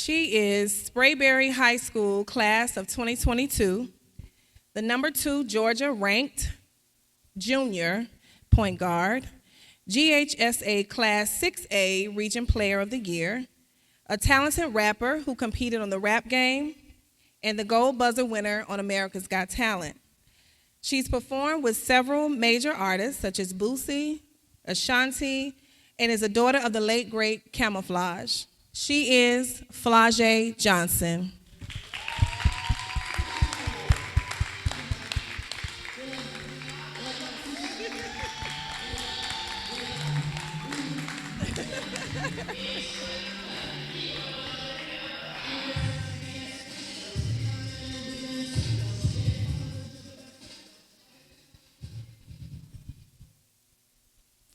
She is Sprayberry High School class of 2022, the number 2 Georgia ranked junior point guard, GHSA Class 6A Region Player of the Year, a talented rapper who competed on the Rap Game, and the Gold Buzzer winner on America's Got Talent. She's performed with several major artists such as Boosie, Ashanti, and is a daughter of the late great Camouflage. She is Flau'jae Johnson.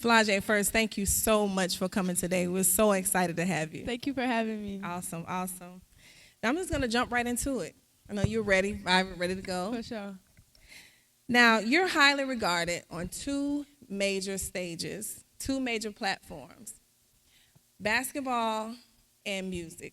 Flau'jae, first, thank you so much for coming today. We're so excited to have you. Thank you for having me. Awesome, awesome. Now I'm just going to jump right into it. I know you're ready, ready to go. For sure. Now, you're highly regarded on 2 major stages, 2 major platforms, basketball and music.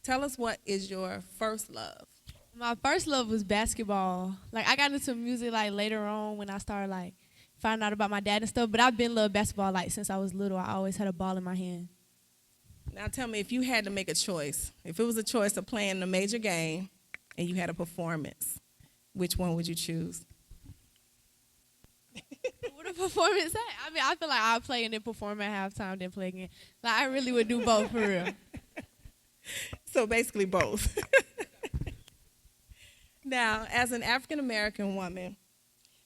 Tell us, what is your first love? My first love was basketball. Like, I got into music like later on when I started like finding out about my dad and stuff, but I've been loving basketball like since I was little. I always had a ball in my hand. Now tell me, if you had to make a choice, if it was a choice of playing a major game and you had a performance, which one would you choose? What a performance at? I mean, I feel like I'd play and then perform at halftime, then play again. Like, I really would do both for real. So basically both. Now, as an African-American woman,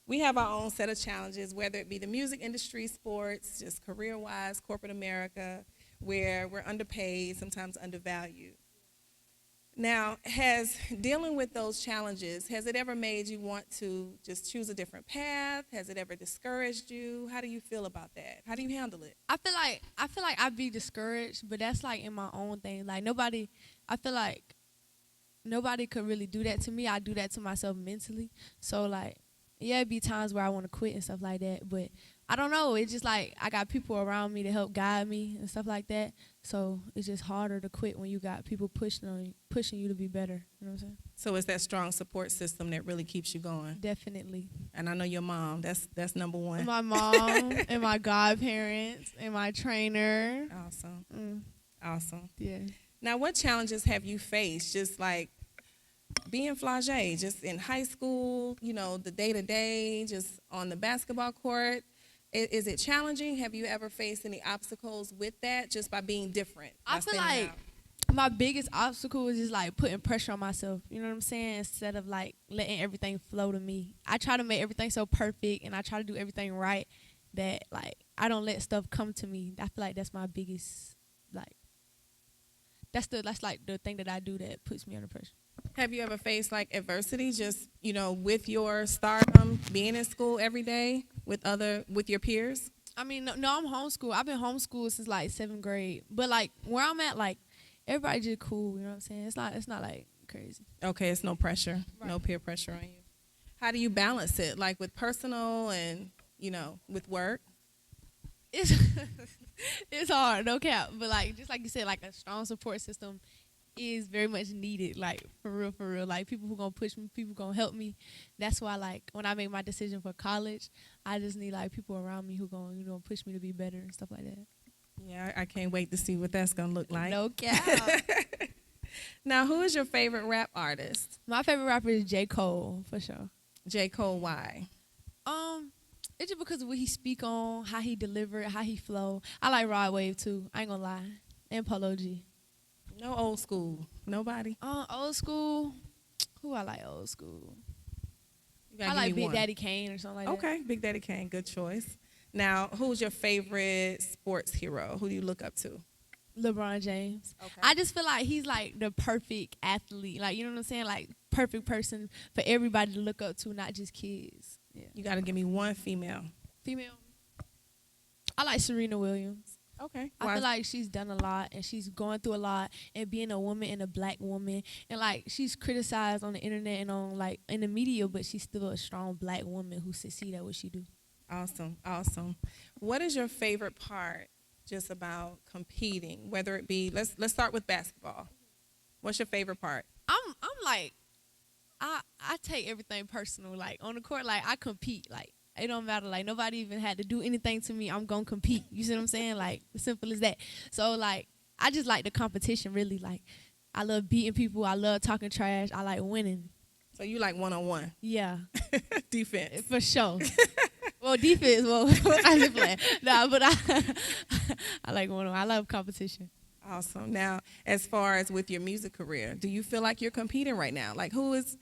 we have our own set of challenges, whether it be the music industry, sports, just career-wise, corporate America, where we're underpaid, sometimes undervalued. Now, has dealing with those challenges, has it ever made you want to just choose a different path? Has it ever discouraged you? How do you feel about that? How do you handle it? I feel like I'd be discouraged, but that's like in my own thing. Like, I feel like nobody could really do that to me. I do that to myself mentally. So like, yeah, it'd be times where I want to quit and stuff like that, but I don't know. It's just like I got people around me to help guide me and stuff like that. So it's just harder to quit when you got people pushing you to be better. You know what I'm saying? So it's that strong support system that really keeps you going. Definitely. And I know your mom. That's number one. My mom and my godparents and my trainer. Awesome. Awesome. Yeah. Now, what challenges have you faced? Just like being Flau'jae, just in high school, you know, the day-to-day, just on the basketball court. Is it challenging? Have you ever faced any obstacles with that, just by being different? I feel like my biggest obstacle is just like putting pressure on myself. You know what I'm saying? Instead of like letting everything flow to me. I try to make everything so perfect and I try to do everything right that like I don't let stuff come to me. I feel like that's my biggest, like, that's like the thing that I do that puts me under pressure. Have you ever faced like adversity, just, you know, with your stardom, being in school every day with your peers? I mean, no, I'm homeschooled. I've been homeschooled since like 7th grade. But like where I'm at, like everybody just cool. You know what I'm saying? It's not like crazy. Okay, it's no pressure, right. No peer pressure on you. How do you balance it, like with personal and, you know, with work? It's hard, no cap. But like just like you said, like a strong support system is very much needed, like for real. Like people who gonna push me, people gonna help me. That's why like when I make my decision for college, I just need like people around me who gonna, you know, push me to be better and stuff like that. Yeah, I can't wait to see what that's gonna look like. No cap. Now, who is your favorite rap artist? My favorite rapper is J. Cole, for sure. J. Cole, why? It's just because of what he speak on, how he deliver it, how he flow. I like Rod Wave too, I ain't gonna lie. And Polo G. No old school. Nobody? Old school. Who I like old school? I like Big Daddy Kane or something like that. Okay, Big Daddy Kane, good choice. Now, who's your favorite sports hero? Who do you look up to? LeBron James. Okay. I just feel like he's like the perfect athlete. Like, you know what I'm saying? Like, perfect person for everybody to look up to, not just kids. Yeah. You got to give me one female. Female? I like Serena Williams. Okay. I feel like she's done a lot and she's going through a lot, and being a woman and a black woman, and like she's criticized on the internet and on like in the media, but she's still a strong black woman who succeed at what she do. Awesome. What is your favorite part just about competing? Whether it be, let's start with basketball. What's your favorite part? I'm like, I take everything personal. Like on the court, like I compete. Like it don't matter. Like nobody even had to do anything to me. I'm gonna compete. You see what I'm saying? Like as simple as that. So like I just like the competition. Really, like I love beating people. I love talking trash. I like winning. So you like one-on-one Yeah, defense. for sure. Well, defense. Well, I just play. Nah, but I like one. I love competition. Awesome. Now, as far as with your music career, do you feel like you're competing right now? Like, who is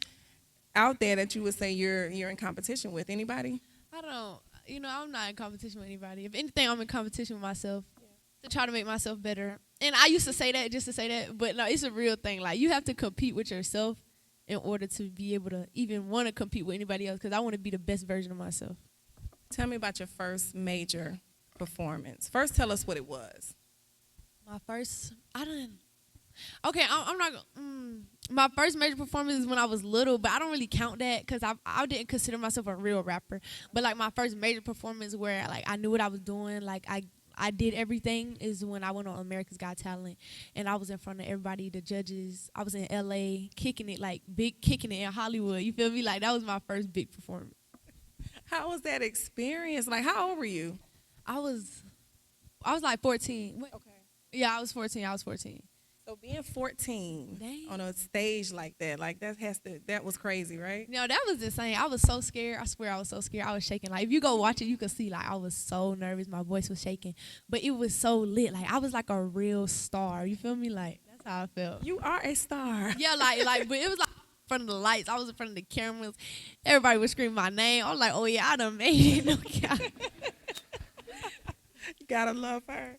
out there that you would say you're in competition with? Anybody? I don't. I'm not in competition with anybody. If anything, I'm in competition with myself to try to make myself better. And I used to say that just to say that, but no, it's a real thing. Like you have to compete with yourself in order to be able to even want to compete with anybody else. Because I want to be the best version of myself. Tell me about your first major performance. First, tell us what it was. My first, Okay, I'm not. My first major performance is when I was little, but I don't really count that because I didn't consider myself a real rapper. But like my first major performance where like I knew what I was doing, like I did everything is when I went on America's Got Talent, and I was in front of everybody, the judges. I was in LA kicking it, like big kicking it in Hollywood. You feel me? Like that was my first big performance. How was that experience? Like, how old were you? I was like 14. Okay. Yeah, I was 14. So being 14 Dang. on a stage like that was crazy, right? No, that was insane. I was so scared. I swear I was so scared. I was shaking. Like if you go watch it, you can see like I was so nervous. My voice was shaking. But it was so lit. Like I was like a real star. You feel me? Like that's how I felt. You are a star. Yeah, like but it was like in front of the lights. I was in front of the cameras. Everybody was screaming my name. I was like, oh yeah, I done made it. No cap. You gotta love her.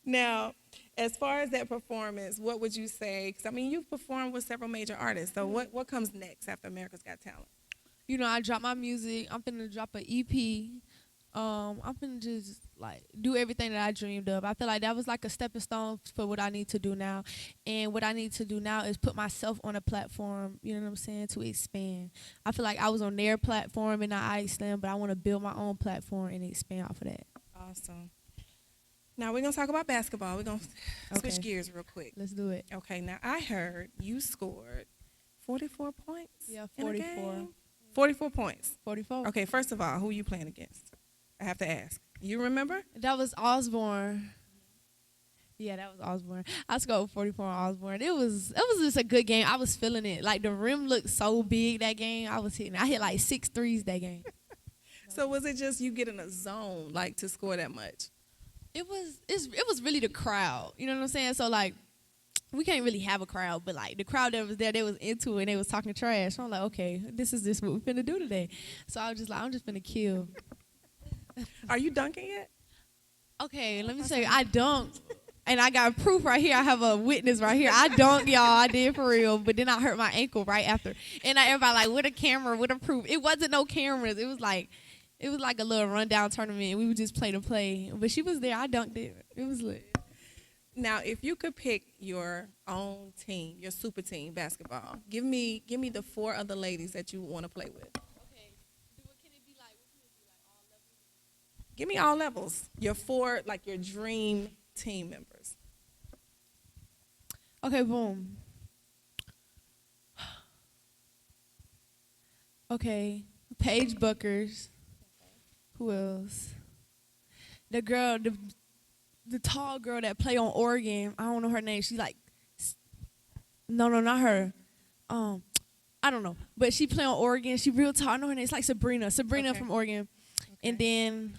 Now, as far as that performance, what would you say? Because, I mean, you've performed with several major artists. So what comes next after America's Got Talent? I dropped my music. I'm finna drop an EP. I'm finna just, like, do everything that I dreamed of. I feel like that was, like, a stepping stone for what I need to do now. And what I need to do now is put myself on a platform, you know what I'm saying, to expand. I feel like I was on their platform and not Iceland, but I want to build my own platform and expand off of that. Awesome. Now, we're going to talk about basketball. We're going to switch gears real quick. Let's do it. Okay, now I heard you scored 44 points. Yeah, in a 44. game? 44 points. 44. Okay, first of all, who you playing against? I have to ask. You remember? That was Osborne. Yeah, that was Osborne. I scored 44 on Osborne. It was just a good game. I was feeling it. Like, the rim looked so big that game. I hit like 6 threes that game. So was it just you get in a zone, like, to score that much? It was really the crowd. You know what I'm saying? So, like, we can't really have a crowd, but, like, the crowd that was there, they was into it, and they was talking trash. So I'm like, okay, this is what we're finna do today. So I was just like, I'm just finna kill. Are you dunking yet? Okay, let me say, I dunked, and I got proof right here. I have a witness right here. I dunked, y'all. I did for real, but then I hurt my ankle right after. And everybody like, with a camera, with a proof. It wasn't no cameras. It was like a little rundown tournament. We would just play to play. But she was there. I dunked it. It was lit. Now, if you could pick your own team, your super team basketball, give me the 4 other ladies that you want to play with. Okay. What can it be like? All levels? Give me all levels. Your 4, like your dream team members. Okay, boom. Okay. Paige Buckers. Who else? The girl, the tall girl that play on Oregon. I don't know her name. She's like, no, not her. I don't know, but she play on Oregon. She real tall. I know her name. It's like Sabrina Okay. from Oregon. Okay. And then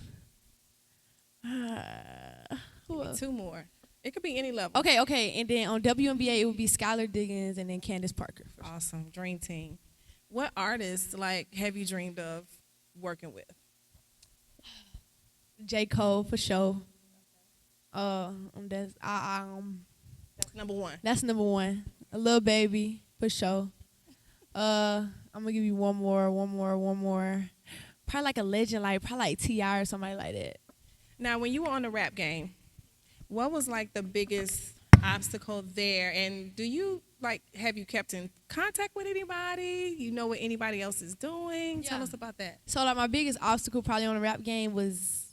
who else? 2 more. It could be any level. Okay. And then on WNBA it would be Skylar Diggins and then Candace Parker. Awesome. Dream team. What artists have you dreamed of working with? J. Cole for sure. That's number 1. That's number 1. A Lil Baby for sure. I'm gonna give you one more. Probably like a legend, probably like T.I. or somebody like that. Now, when you were on the rap game, what was like the biggest obstacle there? And do you have you kept in contact with anybody? You know what anybody else is doing? Yeah. Tell us about that. So like my biggest obstacle probably on the rap game was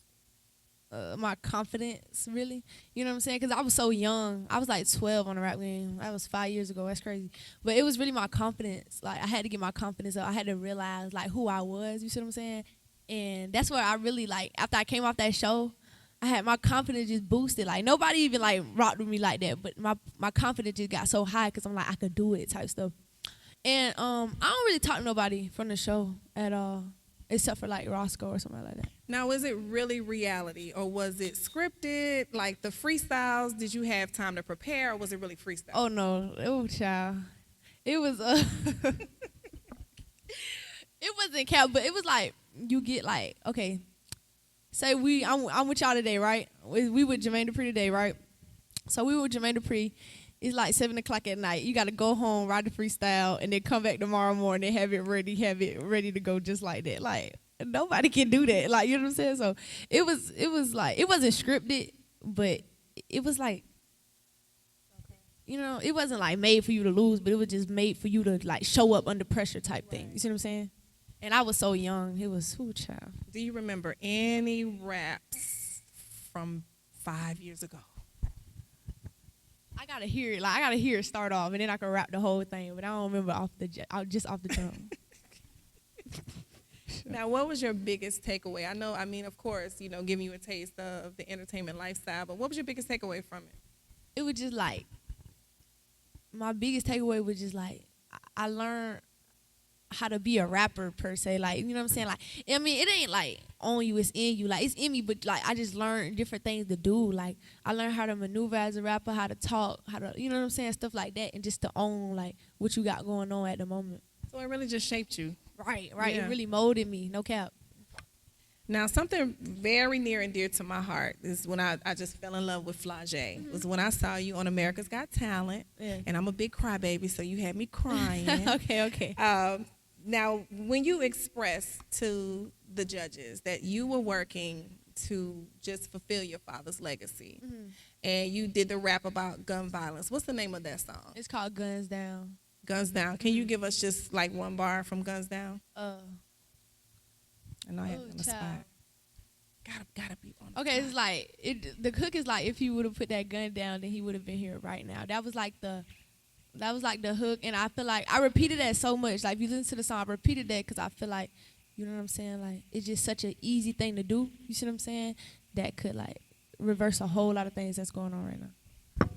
my confidence, really. You know what I'm saying? Because I was so young. I was like 12 on the rap game. That was 5 years ago. That's crazy. But it was really my confidence. Like, I had to get my confidence up. I had to realize, like, who I was. You see what I'm saying? And that's where I really, like, after I came off that show, I had my confidence just boosted. Like, nobody even, like, rocked with me like that. But my confidence just got so high because I'm like, I could do it type stuff. And I don't really talk to nobody from the show at all, except for, like, Roscoe or something like that. Now, is it really reality, or was it scripted? Like the freestyles, did you have time to prepare, or was it really freestyle? Oh, no. Oh, child. It was, it wasn't cap, but it was like, you get like, okay, say I'm with y'all today, right? We with Jermaine Dupri today, right? So we with Jermaine Dupri. It's like 7 o'clock at night. You got to go home, write the freestyle, and then come back tomorrow morning, have it ready to go just like that. Like, nobody can do that. Like, you know what I'm saying? So it was like, it wasn't scripted, but it was like, you know, it wasn't like made for you to lose, but it was just made for you to like show up under pressure type thing. You see what I'm saying? And I was so young. It was, ooh, child. Do you remember any raps from 5 years ago? I gotta hear it. Like, I gotta hear it start off, and then I can rap the whole thing. But I don't remember just off the tongue. Now, what was your biggest takeaway? I mean, of course, you know, giving you a taste of the entertainment lifestyle, but what was your biggest takeaway from it? It was just like, my biggest takeaway was just like, I learned how to be a rapper per se. Like, you know what I'm saying? Like, I mean, it ain't like on you, it's in you. Like, it's in me, but like, I just learned different things to do. Like, I learned how to maneuver as a rapper, how to talk, how to, you know what I'm saying? Stuff like that, and just to own like what you got going on at the moment. So it really just shaped you. Right. Yeah. It really molded me, no cap. Now, something very near and dear to my heart is when I just fell in love with Flau'jae. Mm-hmm. Was when I saw you on America's Got Talent, and I'm a big crybaby, so you had me crying. Okay. Now, when you expressed to the judges that you were working to just fulfill your father's legacy, and you did the rap about gun violence, what's the name of that song? It's called Guns Down. Guns Down. Can you give us just like one bar from Guns Down? I know I had it on the spot. Gotta be on. Okay, it's like the hook is like, if he would have put that gun down, then he would have been here right now. That was like the hook, and I feel like I repeated that so much. Like, if you listen to the song, I repeated that because I feel like, you know what I'm saying? Like, it's just such an easy thing to do. You see what I'm saying? That could like reverse a whole lot of things that's going on right now.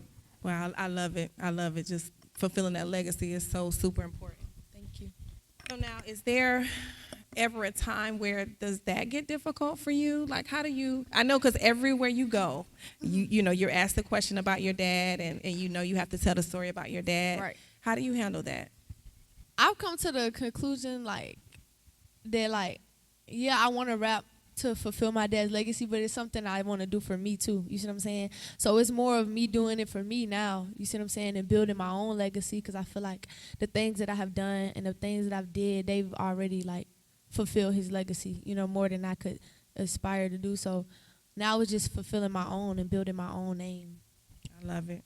Well, I love it. I love it. Just fulfilling that legacy is so super important. Thank you. So now, is there ever a time where does that get difficult for you? Like, how do you, I know because everywhere you go, you know, you're asked a question about your dad, and you know you have to tell the story about your dad. Right. How do you handle that? I've come to the conclusion, like, that, like, yeah, I want to rap to fulfill my dad's legacy, but it's something I want to do for me too. You see what I'm saying? So it's more of me doing it for me now. You see what I'm saying? And building my own legacy, because I feel like the things that I have done and the things that I've did, they've already like fulfilled his legacy, you know, more than I could aspire to do. So now it's just fulfilling my own and building my own name. I love it.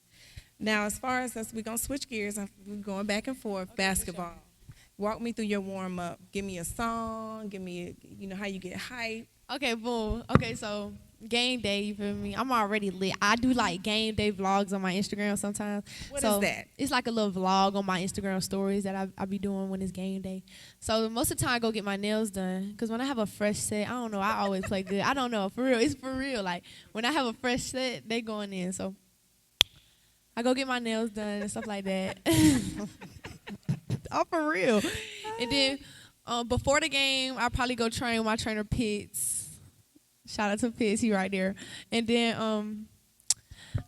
Now, as far as us, we're going to switch gears. We're going back and forth. Okay, basketball. Sure. Walk me through your warm-up. Give me a song. Give me, you know, how you get hype. Okay, boom. Okay, so game day, you feel me? I'm already lit. I do like game day vlogs on my Instagram sometimes. What is that? It's like a little vlog on my Instagram stories that I be doing when it's game day. So most of the time I go get my nails done, because when I have a fresh set, I don't know, I always play good. I don't know, for real. It's for real. Like, when I have a fresh set, they going in. So I go get my nails done and stuff like that. Oh, for real. And then before the game, I probably go train with my trainer Pitts. Shout out to Pitts, he right there. And then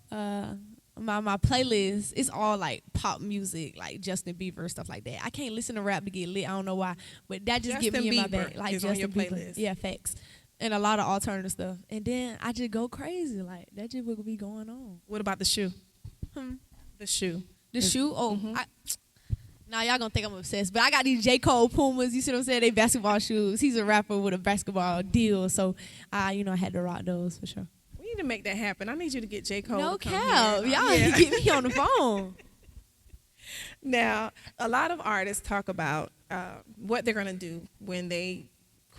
my playlist is all like pop music, like Justin Bieber, stuff like that. I can't listen to rap to get lit. I don't know why, but that just get me in my bag. Like is Justin on your Bieber. playlist. Yeah, facts. And a lot of alternative stuff. And then I just go crazy. Like, that just would be going on. What about the shoe? The shoe. The shoe? Oh, now y'all gonna think I'm obsessed, but I got these J. Cole Pumas. You see what I'm saying? They basketball shoes. He's a rapper with a basketball deal, so I had to rock those for sure. We need to make that happen. I need you to get J. Cole. No to come cap, here. y'all need to get me on the phone. Now, a lot of artists talk about what they're gonna do when they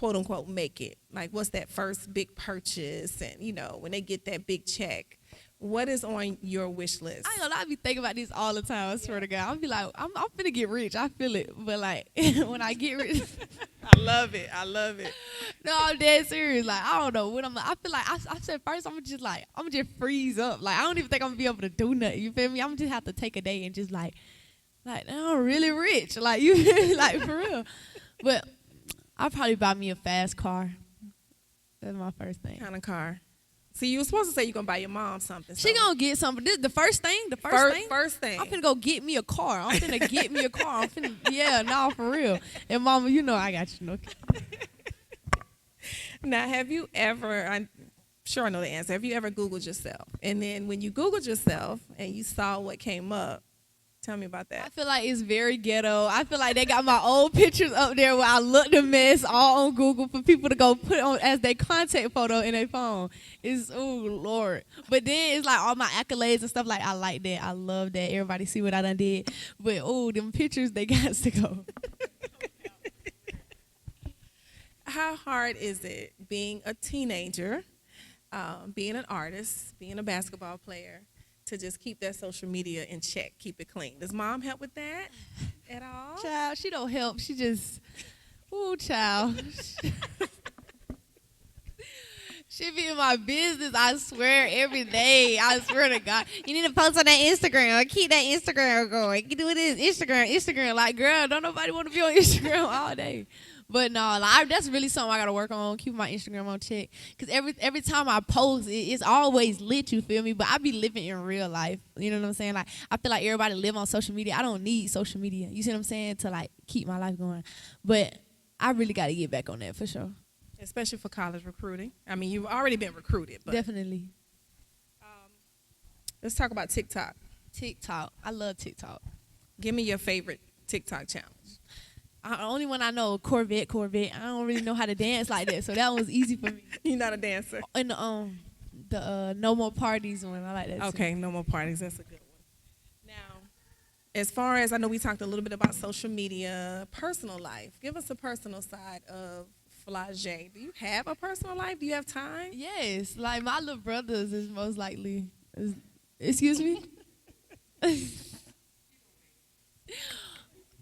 quote unquote make it? Like, what's that first big purchase? And, when they get that big check, what is on your wish list? I ain't gonna lie, I be thinking about this all the time. I swear to God, I'll be like, I'm finna get rich. I feel it, but like when I get rich, I love it. no, I'm dead serious. Like I don't know what I'm. I feel like I said first, I'm gonna just freeze up. Like I don't even think I'm gonna be able to do nothing. You feel me? I'm gonna just have to take a day and just like I'm really rich. Like you, like for real. But I'll probably buy me a fast car. That's my first thing. Kind of car. See, you were supposed to say you're going to buy your mom something. She gonna get something. This the first thing. First thing. I'm finna go get me a car. I'm finna get me a car. For real. And mama, I got you. Now, have you ever, I'm sure I know the answer, have you ever Googled yourself? And then when you Googled yourself and you saw what came up, tell me about that. I feel like it's very ghetto. I feel like they got my old pictures up there where I looked a mess all on Google for people to go put on as their contact photo in their phone. It's, oh, Lord. But then it's like all my accolades and stuff. Like, I like that. I love that. Everybody see what I done did. But, oh, them pictures, they got to go. How hard is it being a teenager, being an artist, being a basketball player, to just keep that social media in check, keep it clean? Does mom help with that at all? Child, she don't help. She just, ooh, child. She be in my business, I swear, every day. I swear to God. You need to post on that Instagram. Keep that Instagram going. You do this, Instagram. Like, girl, don't nobody want to be on Instagram all day. But no, like, that's really something I got to work on, keep my Instagram on check. Because every time I post, it's always lit, you feel me? But I be living in real life. You know what I'm saying? Like, I feel like everybody live on social media. I don't need social media. You see what I'm saying? To, like, keep my life going. But I really got to get back on that for sure. Especially for college recruiting. I mean, you've already been recruited. But, definitely. Let's talk about TikTok. TikTok. I love TikTok. Give me your favorite TikTok challenge. The only one I know, Corvette. I don't really know how to dance like that, so that one's easy for me. You're not a dancer. And the No More Parties one, I like that Okay, too. No More Parties. That's a good one. Now, as far as, I know we talked a little bit about social media, personal life. Give us a personal side of Flau'jae. Do you have a personal life? Do you have time? Yes, like my little brothers is most likely. Excuse me?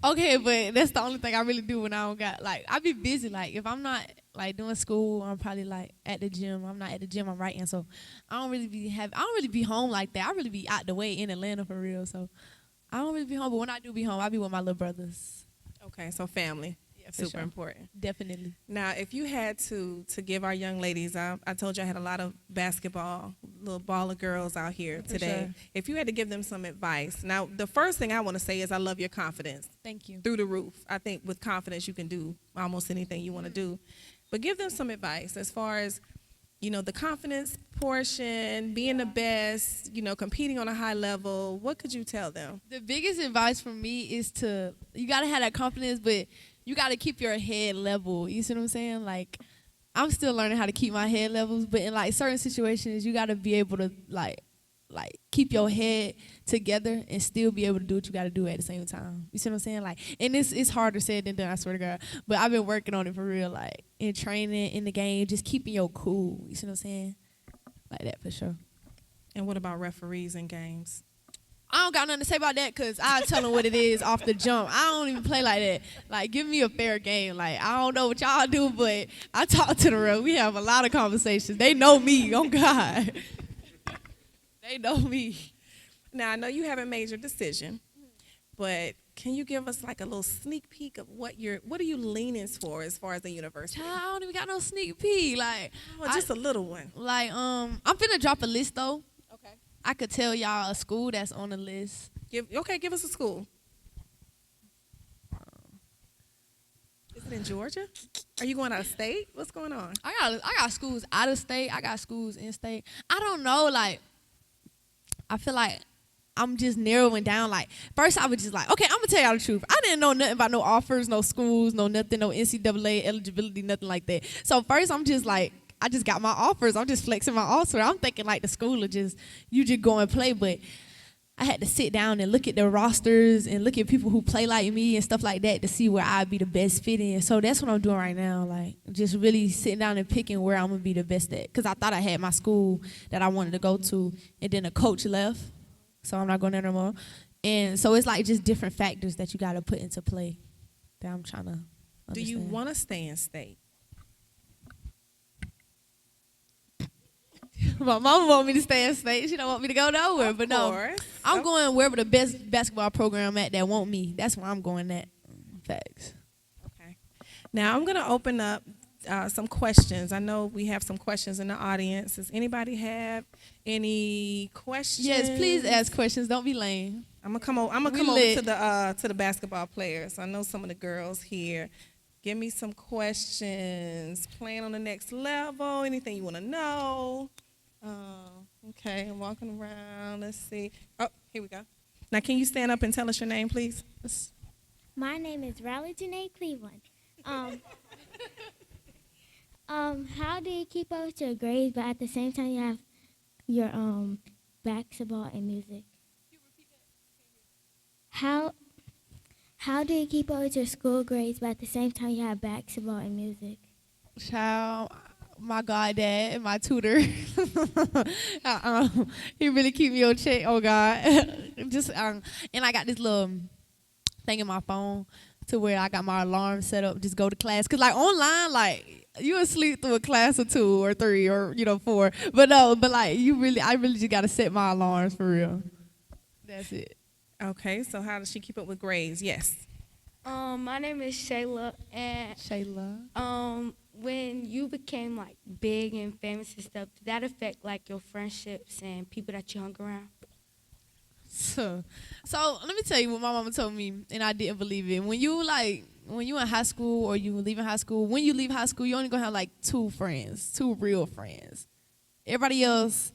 Okay, but that's the only thing I really do when I don't got, like, I be busy. Like, if I'm not, like, doing school, I'm probably, like, at the gym. I'm not at the gym, I'm writing. So, I don't really be home like that. I really be out the way in Atlanta for real. So, I don't really be home. But when I do be home, I be with my little brothers. Okay, so family. Yeah, for Super sure. important. Definitely. Now, if you had to give our young ladies, I told you I had a lot of basketball, little baller girls out here For today. sure. If you had to give them some advice, now, the first thing I want to say is I love your confidence. Thank you. Through the roof. I think with confidence you can do almost anything you want to do. But give them some advice as far as, the confidence portion, being the best, competing on a high level. What could you tell them? The biggest advice from me is you got to have that confidence, but you got to keep your head level. You see what I'm saying? Like, I'm still learning how to keep my head levels, but in, like, certain situations, you got to be able to, like keep your head together and still be able to do what you got to do at the same time. You see what I'm saying? Like, and it's harder said than done, I swear to God. But I've been working on it for real, like, in training, in the game, just keeping your cool. You see what I'm saying? Like that for sure. And what about referees in games? I don't got nothing to say about that because I'll tell them what it is off the jump. I don't even play like that. Like, give me a fair game. Like, I don't know what y'all do, but I talk to the ref. We have a lot of conversations. They know me, oh God. They know me. Now, I know you haven't made your decision, but can you give us like a little sneak peek of what are you leaning for as far as the university? Child, I don't even got no sneak peek. Like, just a little one. Like, I'm finna drop a list though. Okay. I could tell y'all a school that's on the list. Give us a school. Is it in Georgia? Are you going out of state? What's going on? I got schools out of state. I got schools in state. I don't know, like, I feel like I'm just narrowing down. Like, first I was just like, okay, I'm going to tell y'all the truth. I didn't know nothing about no offers, no schools, no nothing, no NCAA eligibility, nothing like that. So first I'm just like, I just got my offers. I'm just flexing my offer. I'm thinking like the school you just go and play. But I had to sit down and look at the rosters and look at people who play like me and stuff like that to see where I'd be the best fit in. So that's what I'm doing right now, like just really sitting down and picking where I'm gonna be the best at. Cause I thought I had my school that I wanted to go to, and then a coach left, so I'm not going there no more. And so it's like just different factors that you gotta put into play that I'm trying to understand. Do you want to stay in state? My mama want me to stay in state. She don't want me to go nowhere. But no, I'm going wherever the best basketball program at that want me. That's where I'm going at. Facts. Okay. Now I'm going to open up some questions. I know we have some questions in the audience. Does anybody have any questions? Yes, please ask questions. Don't be lame. I'm gonna come over to the basketball players. I know some of the girls here. Give me some questions. Playing on the next level. Anything you want to know? Okay, I'm walking around. Let's see. Oh, here we go. Now, can you stand up and tell us your name, please? My name is Riley Janae Cleveland. How do you keep up with your grades, but at the same time you have your basketball and music? How do you keep up with your school grades, but at the same time you have basketball and music? Child, my goddad and my tutor, he really keep me on check. Oh God, just and I got this little thing in my phone to where I got my alarm set up. Just go to class, cause like online, like you asleep through a class or 2 or 3 or 4. But no, but like I really just gotta set my alarms for real. That's it. Okay, so how does she keep up with grades? Yes. My name is Shayla, and when you became like big and famous and stuff, did that affect like your friendships and people that you hung around? So let me tell you what my mama told me, and I didn't believe it. When you in high school or you leaving high school, when you leave high school, you only gonna have like 2 friends, 2 real friends. Everybody else,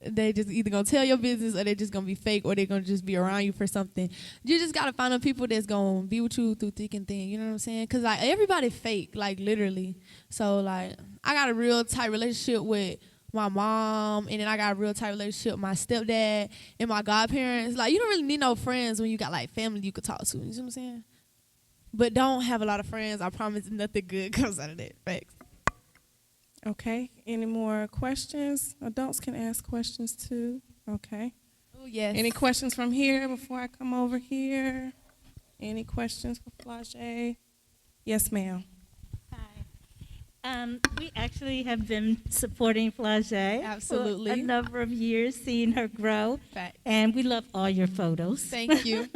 they just either gonna tell your business or they just gonna be fake or they gonna just be around you for something. You just gotta find the people that's gonna be with you through thick and thin. You know what I'm saying? Cause like everybody fake, like literally. So like I got a real tight relationship with my mom, and then I got a real tight relationship with my stepdad and my godparents. Like you don't really need no friends when you got like family you could talk to. You know what I'm saying? But don't have a lot of friends. I promise nothing good comes out of that. Facts. Okay. Any more questions? Adults can ask questions too. Okay. Oh, yes. Any questions from here before I come over here? Any questions for Flau'jae? Yes, ma'am. Hi. We actually have been supporting Flau'jae Absolutely. for a number of years, seeing her grow. Fact. And we love all your photos. Thank you.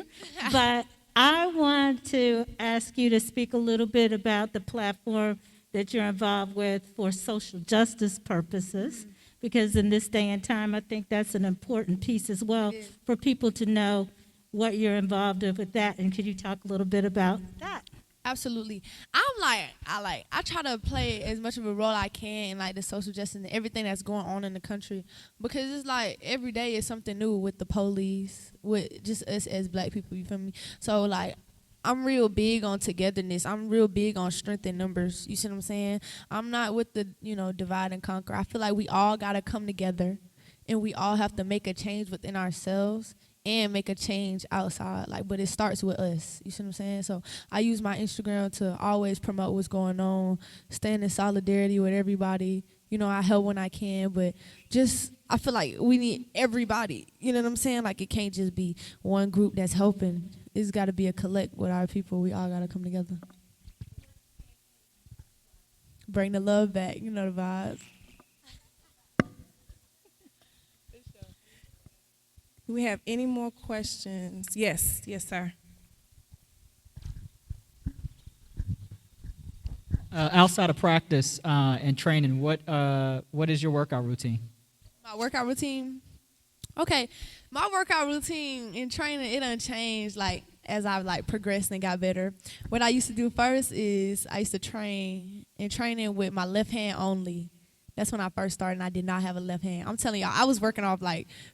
But I want to ask you to speak a little bit about the platform that you're involved with for social justice purposes, because in this day and time, I think that's an important piece as well for people to know what you're involved with that. And could you talk a little bit about that? Absolutely. I try to play as much of a role I can in like the social justice and everything that's going on in the country, because it's like every day is something new with the police, with just us as black people, you feel me? So like I'm real big on togetherness. I'm real big on strength in numbers. You see what I'm saying? I'm not with the, divide and conquer. I feel like we all got to come together and we all have to make a change within ourselves and make a change outside. But it starts with us. You see what I'm saying? So I use my Instagram to always promote what's going on, stand in solidarity with everybody. I help when I can, but I feel like we need everybody. You know what I'm saying? Like it can't just be one group that's helping. It's got to be a collect with our people. We all got to come together. Bring the love back. You know the vibes. Do we have any more questions? Yes, sir. Outside of practice and training, what is your workout routine? My workout routine? Okay, my workout routine in training, it done changed as I've progressed and got better. What I used to do first is I used to train with my left hand only. That's when I first started, and I did not have a left hand. I'm telling y'all, I was working off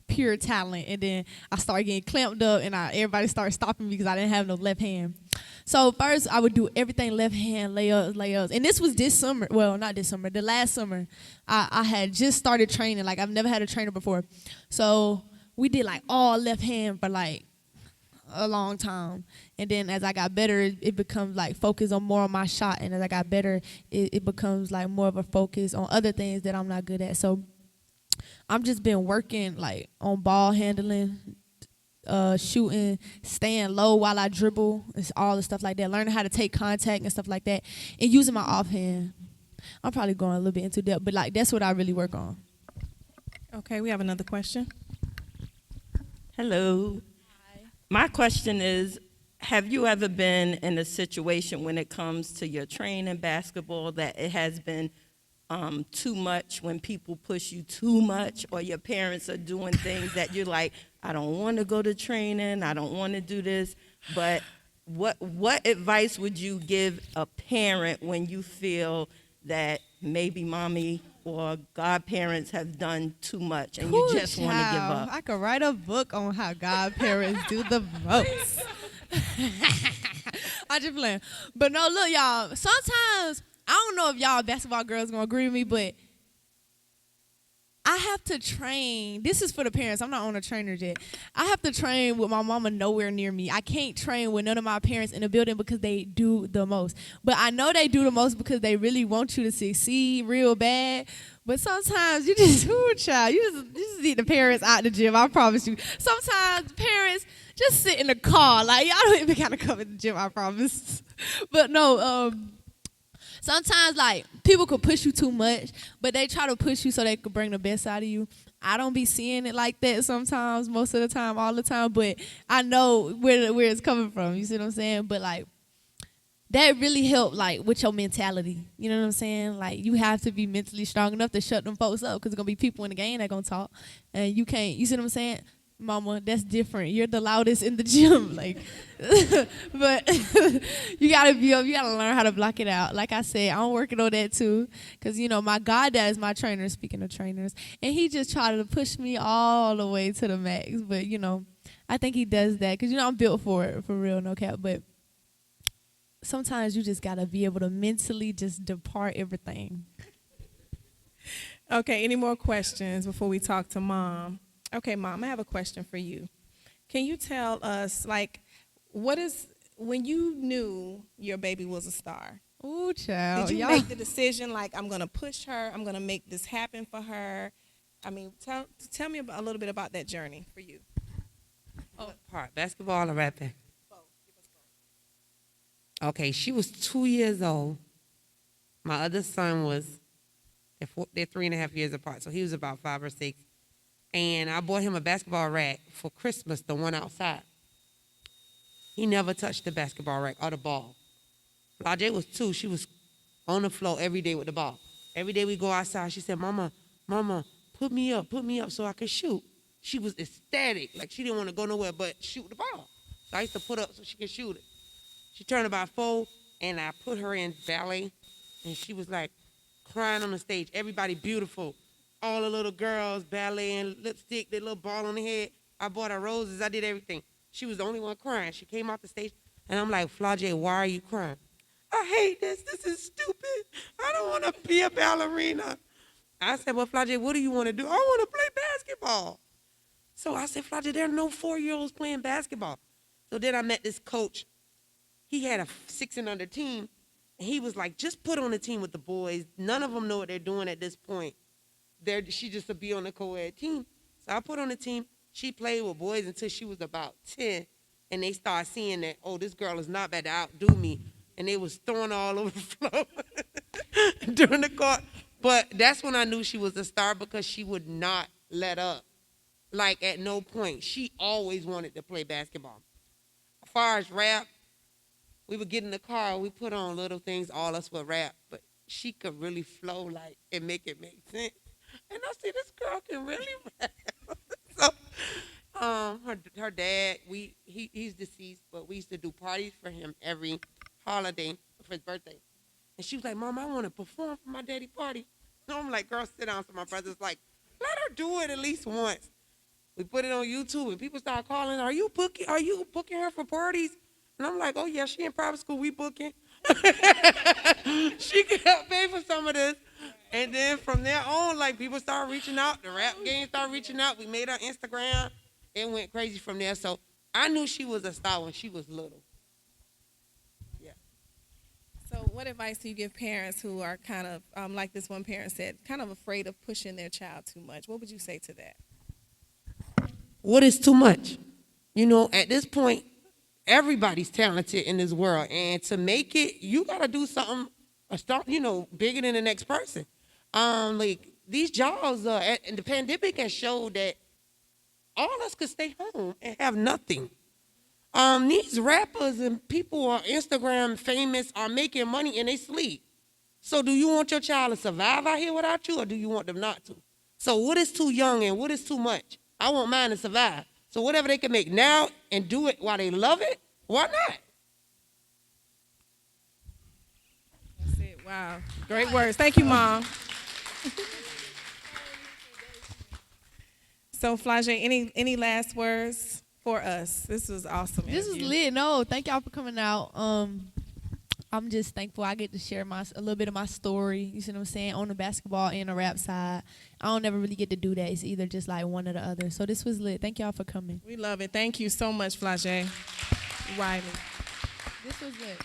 pure talent, and then I started getting clamped up, and everybody started stopping me because I didn't have no left hand. So first, I would do everything left hand, layups. And this was this summer. Well, not this summer. The last summer, I had just started training. I've never had a trainer before. So we did like all left hand for like a long time, and then as I got better, it becomes like focus on more on my shot, and as I got better, it becomes like more of a focus on other things that I'm not good at. So I'm just been working like on ball handling, shooting, staying low while I dribble, it's all the stuff like that, learning how to take contact and stuff like that, and using my offhand. I'm probably going a little bit into depth, but like that's what I really work on. Okay, we have another question. Hello. My question is, have you ever been in a situation when it comes to your training basketball that it has been too much, when people push you too much, or your parents are doing things that you're like, I don't want to go to training, I don't want to do this, but what advice would you give a parent when you feel that maybe mommy or godparents have done too much and you just want to give up? I could write a book on how godparents do the most. I just playing. But no, look, y'all, sometimes, I don't know if y'all basketball girls gonna agree with me, but I have to train. This is for the parents. I'm not on a trainer yet. I have to train with my mama nowhere near me. I can't train with none of my parents in the building because they do the most. But I know they do the most because they really want you to succeed real bad. But sometimes you just, ooh, child, you just need the parents out the gym. I promise you. Sometimes parents just sit in the car. Like, y'all don't even gotta come in the gym, I promise. But no, sometimes, like, people could push you too much, but they try to push you so they could bring the best out of you. I don't be seeing it like that sometimes, most of the time, all the time, but I know where it's coming from. You see what I'm saying? But, like, that really helped, like, with your mentality. You know what I'm saying? Like, you have to be mentally strong enough to shut them folks up because there's going to be people in the game that going to talk, and you can't. You see what I'm saying? Mama, that's different. You're the loudest in the gym, like, but you gotta learn how to block it out. Like I said, I'm working on that too, cause you know my goddad is my trainer. Speaking of trainers, and he just tried to push me all the way to the max. But you know, I think he does that, cause you know I'm built for it, for real, no cap. But sometimes you just gotta be able to mentally just depart everything. Okay, any more questions before we talk to Mom? Okay, Mom, I have a question for you. Can you tell us, like, when you knew your baby was a star? Ooh, child. Did you make the decision, like, I'm going to push her, I'm going to make this happen for her? I mean, tell me a little bit about that journey for you. What part, basketball or rapping? Okay, she was 2 years old. My other son was, they're 3.5 years apart, so he was about 5 or 6. And I bought him a basketball rack for Christmas, the one outside. He never touched the basketball rack or the ball. Flau'jae was 2. She was on the floor every day with the ball. Every day we go outside, she said, Mama, put me up so I can shoot. She was ecstatic. Like, she didn't want to go nowhere but shoot the ball. So I used to put up so she could shoot it. She turned about 4, and I put her in ballet, and she was like crying on the stage. Everybody beautiful. All the little girls, ballet and lipstick, their little ball on the head. I bought her roses. I did everything. She was the only one crying. She came off the stage, and I'm like, Flau'jae, why are you crying? I hate this. This is stupid. I don't want to be a ballerina. I said, well, Flau'jae, what do you want to do? I want to play basketball. So I said, Flau'jae, there are no 4-year-olds playing basketball. So then I met this coach. He had a 6 and under team, and he was like, just put on the team with the boys. None of them know what they're doing at this point. She just to be on the co-ed team. So I put on the team. She played with boys until she was about 10. And they started seeing that, oh, this girl is not about to outdo me. And they was throwing all over the floor during the court. But that's when I knew she was a star, because she would not let up. Like, at no point. She always wanted to play basketball. As far as rap, we would get in the car, we put on little things, all us would rap. But she could really flow, like, and make it make sense. And I see this girl can really rap. So, her dad, he's deceased, but we used to do parties for him every holiday for his birthday. And she was like, Mom, I want to perform for my daddy party. And I'm like, girl, sit down. So my brother's like, let her do it at least once. We put it on YouTube, and people start calling, are you booking her for parties? And I'm like, oh, yeah, she in private school, we booking. She can help pay for some of this. And then from there on, like, people start reaching out. The rap game started reaching out. We made her Instagram. it went crazy from there. So I knew she was a star when she was little. Yeah. So what advice do you give parents who are kind of, like this one parent said, kind of afraid of pushing their child too much? What would you say to that? What is too much? You know, at this point, everybody's talented in this world, and to make it, you gotta do something, bigger than the next person. Like these jobs, and the pandemic has showed that all of us could stay home and have nothing. These rappers and people who are Instagram famous are making money and they sleep. So do you want your child to survive out here without you, or do you want them not to? So what is too young and what is too much? I want mine to survive. So whatever they can make now and do it while they love it, why not? That's it. Wow. Great words. Thank you, Mom. So, Flau'jae, any last words for us? This was awesome. This was interview. lit. No, thank y'all for coming out. I'm just thankful I get to share a little bit of my story, you see what I'm saying, on the basketball and the rap side. I don't ever really get to do that. It's either just like one or the other. So this was lit. Thank y'all for coming. We love it. Thank you so much, Flau'jae. Riley. This was lit.